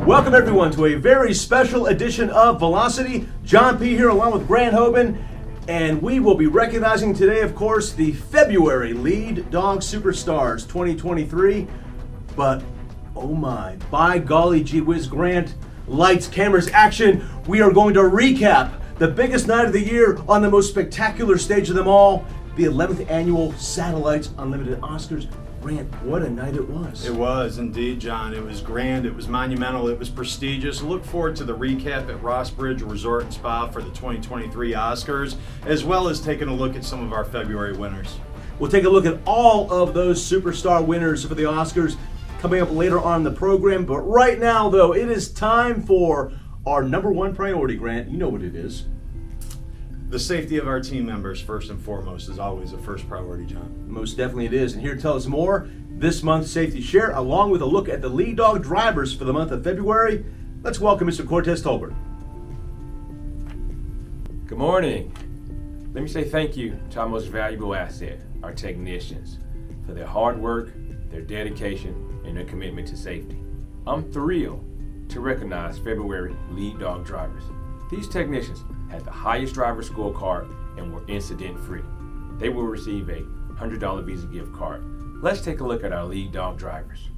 Welcome everyone to a very special edition of Velocity. John P. here along with Grant Hoban, and we will be recognizing today, of course, the February Lead Dog Superstars 2023. But, oh my, by golly gee whiz, Grant, lights, cameras, action, we are going to recap the biggest night of the year on the most spectacular stage of them all, the 11th annual Satellites Unlimited Oscars. Grant, what a night it was. It was indeed, John. It was grand, it was monumental, it was prestigious. Look forward to the recap at Ross Bridge Resort and Spa for the 2023 Oscars, as well as taking a look at some of our February winners. We'll take a look at all of those superstar winners for the Oscars coming up later on in the program. But right now, though, it is time for our number one priority, Grant. You know what it is. The safety of our team members, first and foremost, is always a first priority, John. Most definitely it is. And here to tell us more, this month's Safety Share, along with a look at the lead dog drivers for the month of February. Let's welcome Mr. Cortez Tolbert. Good morning. Let me say thank you to our most valuable asset, our technicians, for their hard work, their dedication, and their commitment to safety. I'm thrilled to recognize February lead dog drivers. These technicians had the highest driver scorecard and were incident-free. They will receive a $100 Visa gift card. Let's take a look at our lead dog drivers.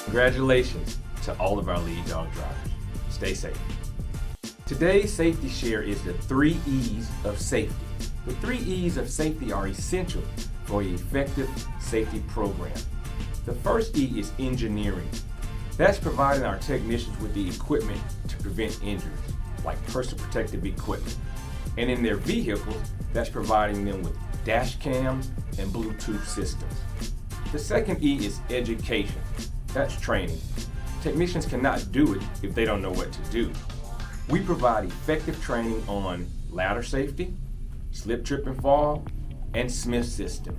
Congratulations to all of our lead dog drivers. Stay safe. Today's Safety Share is the 3 E's of safety. The 3 E's of safety are essential for an effective safety program. The first E is engineering. That's providing our technicians with the equipment to prevent injuries, like personal protective equipment. And in their vehicles, that's providing them with dash cams and Bluetooth systems. The second E is education. That's training. Technicians cannot do it if they don't know what to do. We provide effective training on ladder safety, slip, trip, and fall, and Smith system.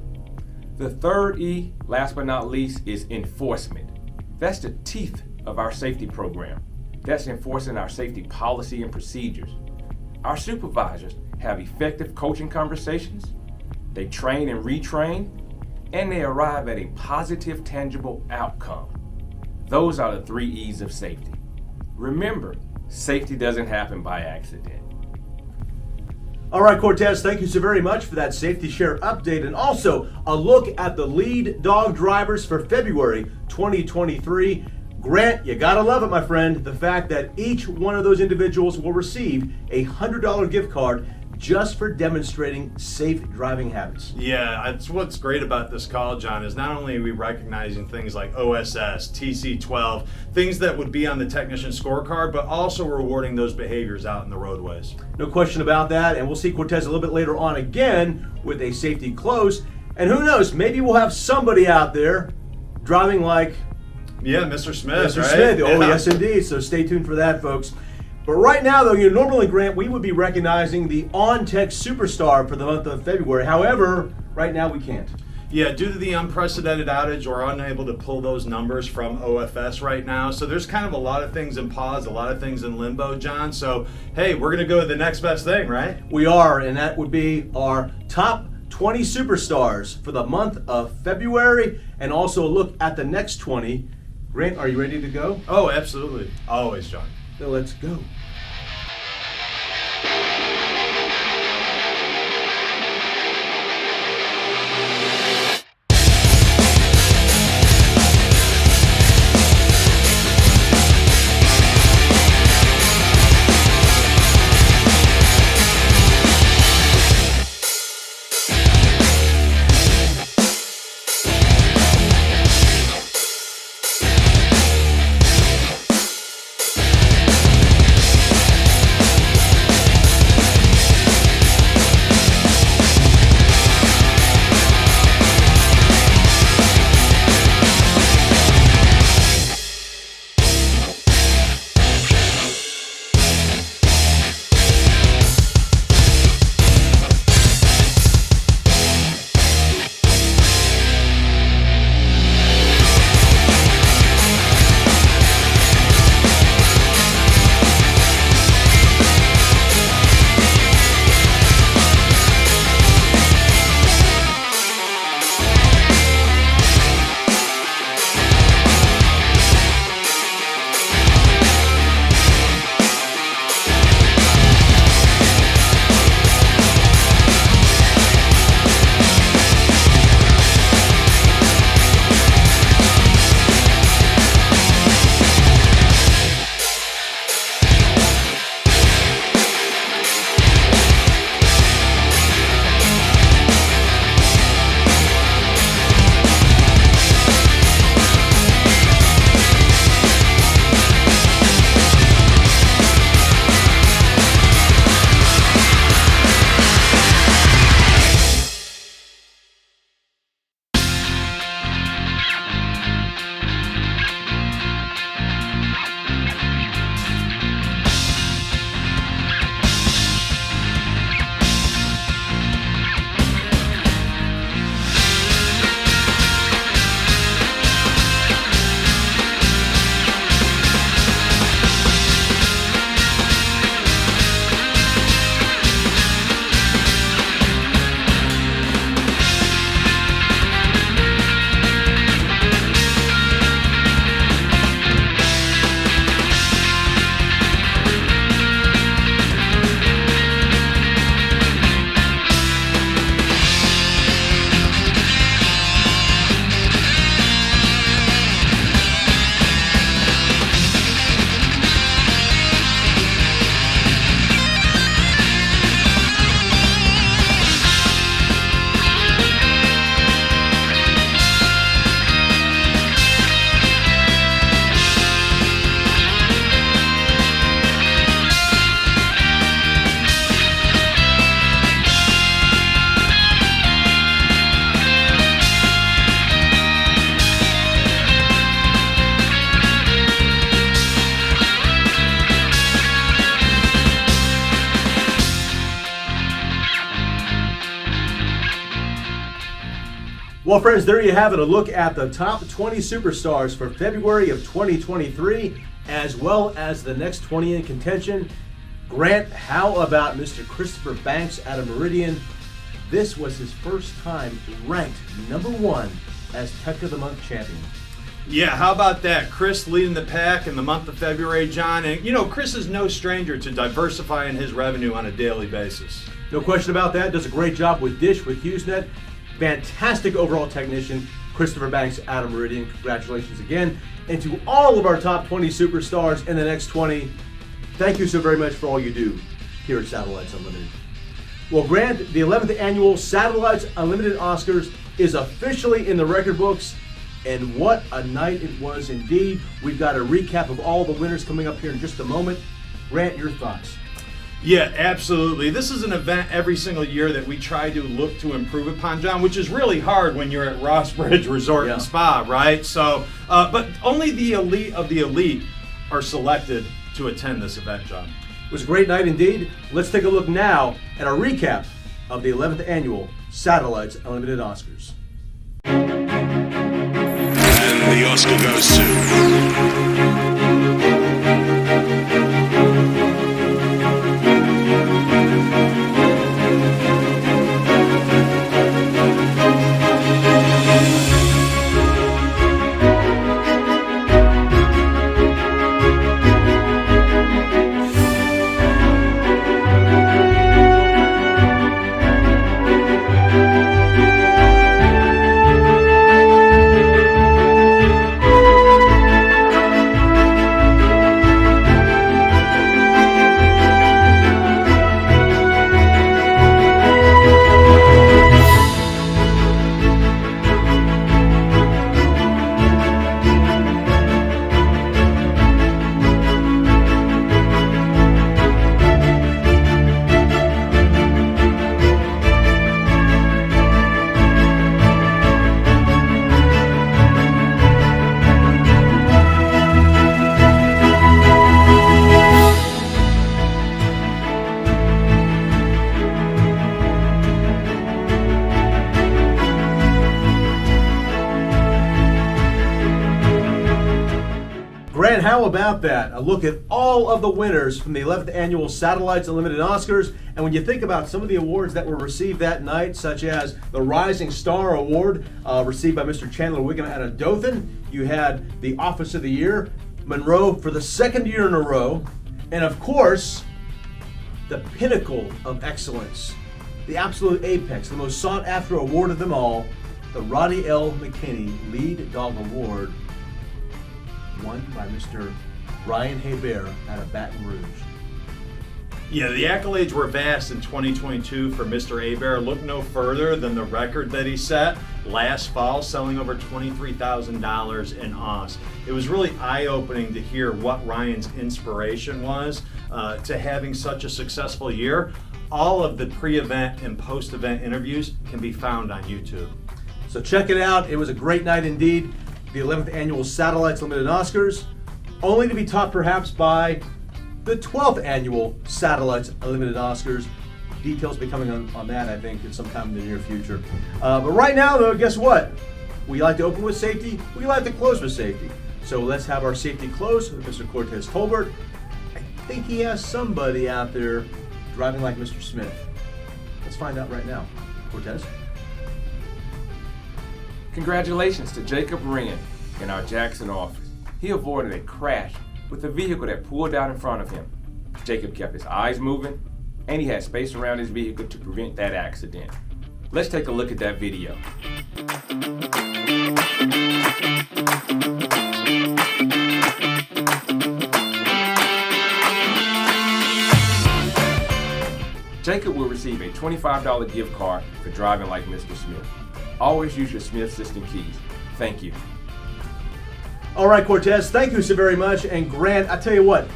The third E, last but not least, is enforcement. That's the teeth of our safety program. That's enforcing our safety policy and procedures. Our supervisors have effective coaching conversations, they train and retrain, and they arrive at a positive, tangible outcome. Those are the 3 E's of safety. Remember, safety doesn't happen by accident. All right, Cortez, thank you so very much for that Safety Share update and also a look at the lead dog drivers for February 2023. Grant, you gotta love it, my friend, the fact that each one of those individuals will receive a $100 gift card just for demonstrating safe driving habits. Yeah, that's what's great about this call, John, is not only are we recognizing things like OSS, TC12, things that would be on the technician scorecard, but also rewarding those behaviors out in the roadways. No question about that, and we'll see Cortez a little bit later on again with a safety close. And who knows, maybe we'll have somebody out there driving like Yeah, Mr. Smith, Mr. right? Smith. Oh, Yeah. yes, indeed. So stay tuned for that, folks. But right now, though, normally, Grant, we would be recognizing the OnTech Superstar for the month of February. However, right now we can't. Yeah, due to the unprecedented outage, we're unable to pull those numbers from OFS right now. So there's kind of a lot of things in pause, a lot of things in limbo, John. So, hey, we're going to go to the next best thing, right? We are, and that would be our top 20 superstars for the month of February, and also a look at the next 20. Grant, are you ready to go? Oh, absolutely. Always, John. Then let's go. Well, friends, there you have it, a look at the top 20 superstars for February of 2023, as well as the next 20 in contention. Grant, how about Mr. Christopher Banks out of Meridian? This was his first time ranked number one as Tech of the Month champion. Yeah, how about that? Chris leading the pack in the month of February, John. And, you know, Chris is no stranger to diversifying his revenue on a daily basis. No question about that. Does a great job with Dish, with HughesNet. Fantastic overall technician, Christopher Banks out of Meridian. Congratulations again. And to all of our top 20 superstars in the next 20, thank you so very much for all you do here at Satellites Unlimited. Well, Grant, the 11th annual Satellites Unlimited Oscars is officially in the record books. And what a night it was indeed. We've got a recap of all the winners coming up here in just a moment. Grant, your thoughts? Yeah, absolutely. This is an event every single year that we try to look to improve upon, John, which is really hard when you're at Rossbridge Resort and Spa, right? So, but only the elite of the elite are selected to attend this event, John. It was a great night indeed. Let's take a look now at our recap of the 11th annual Satellites Unlimited Oscars. And the Oscar goes to... how about that? A look at all of the winners from the 11th Annual Satellites Unlimited Oscars. And when you think about some of the awards that were received that night, such as the Rising Star Award received by Mr. Chandler Wiggum out of Dothan, you had the Office of the Year, Monroe for the second year in a row, and of course, the pinnacle of excellence, the absolute apex, the most sought after award of them all, the Roddy L. McKinney Lead Dog Award, won by Mr. Ryan Hebert out of Baton Rouge. Yeah, the accolades were vast in 2022 for Mr. Hebert. Look no further than the record that he set last fall, selling over $23,000 in Oz. It was really eye-opening to hear what Ryan's inspiration was to having such a successful year. All of the pre-event and post-event interviews can be found on YouTube. So check it out. It was a great night indeed. The 11th Annual Satellites Limited Oscars, only to be topped perhaps by the 12th Annual Satellites Unlimited Oscars. Details will be coming on that, I think, at some time in the near future. But right now, though, guess what? We like to open with safety. We like to close with safety. So let's have our safety close with Mr. Cortez Tolbert. I think he has somebody out there driving like Mr. Smith. Let's find out right now. Cortez? Congratulations to Jacob Wren in our Jackson office. He avoided a crash with a vehicle that pulled out in front of him. Jacob kept his eyes moving, and he had space around his vehicle to prevent that accident. Let's take a look at that video. Jacob will receive a $25 gift card for driving like Mr. Smith. Always use your Smith System keys. Thank you. All right, Cortez, thank you so very much. And Grant, I tell you what,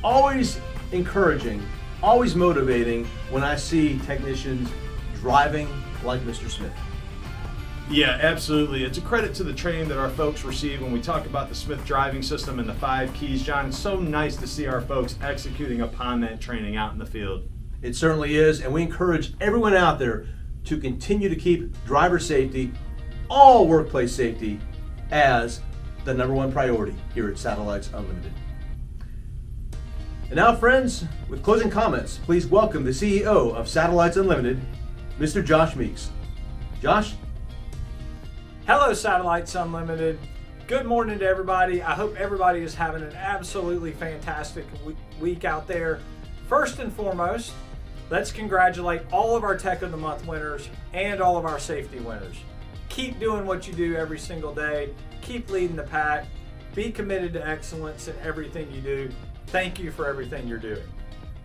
always encouraging, always motivating when I see technicians driving like Mr. Smith. Yeah, absolutely. It's a credit to the training that our folks receive when we talk about the Smith driving system and the 5 keys. John, it's so nice to see our folks executing upon that training out in the field. It certainly is, and we encourage everyone out there to continue to keep driver safety, all workplace safety, as the #1 priority here at Satellites Unlimited. And now, friends, with closing comments, please welcome the CEO of Satellites Unlimited, Mr. Josh Meeks. Josh? Hello, Satellites Unlimited. Good morning to everybody. I hope everybody is having an absolutely fantastic week out there. First and foremost, let's congratulate all of our Tech of the Month winners and all of our safety winners. Keep doing what you do every single day. Keep leading the pack. Be committed to excellence in everything you do. Thank you for everything you're doing.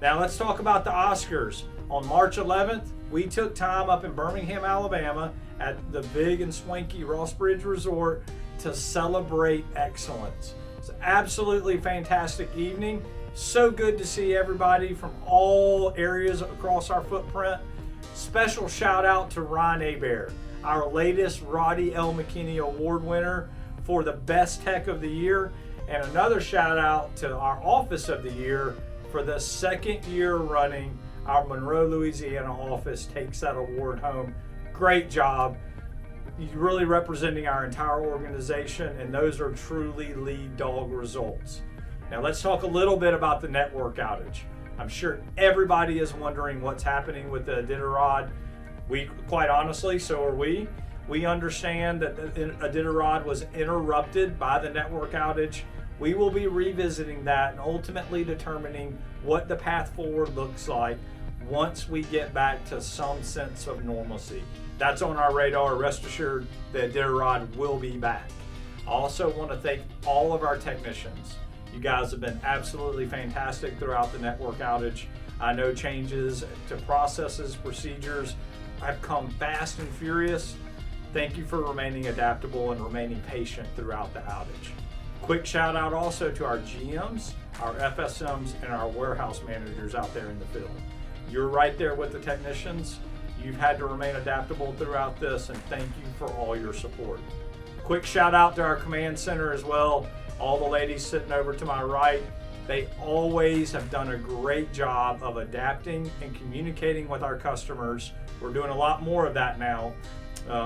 Now let's talk about the Oscars. On March 11th, we took time up in Birmingham, Alabama at the big and swanky Ross Bridge Resort to celebrate excellence. It's an absolutely fantastic evening. So good to see everybody from all areas across our footprint. Special shout out to Ryan Hebert, our latest Roddy L. McKinney Award winner for the Best Tech of the Year. And another shout out to our Office of the Year for the second year running. Our Monroe, Louisiana office takes that award home. Great job. You're really representing our entire organization, and those are truly lead dog results. Now let's talk a little bit about the network outage. I'm sure everybody is wondering what's happening with the Iditarod. Quite honestly, so are we. We understand that the Iditarod was interrupted by the network outage. We will be revisiting that and ultimately determining what the path forward looks like once we get back to some sense of normalcy. That's on our radar. Rest assured, the Iditarod will be back. I also want to thank all of our technicians. You guys have been absolutely fantastic throughout the network outage. I know changes to processes, procedures have come fast and furious. Thank you for remaining adaptable and remaining patient throughout the outage. Quick shout out also to our GMs, our FSMs, and our warehouse managers out there in the field. You're right there with the technicians. You've had to remain adaptable throughout this, and thank you for all your support. Quick shout out to our command center as well. All the ladies sitting over to my right, they always have done a great job of adapting and communicating with our customers. We're doing a lot more of that now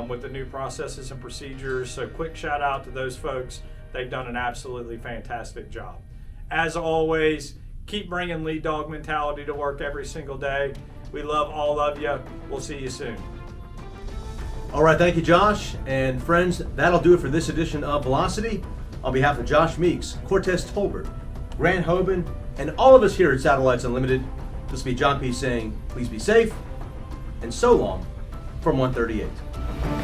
with the new processes and procedures. So quick shout out to those folks They've done an absolutely fantastic job. As always, keep bringing lead dog mentality to work every single day. We love all of you. We'll see you soon. All right, thank you, Josh. And friends, that'll do it for this edition of Velocity. On behalf of Josh Meeks, Cortez Tolbert, Grant Hoban, and all of us here at Satellites Unlimited, this will be John P. saying, please be safe, and so long from 138.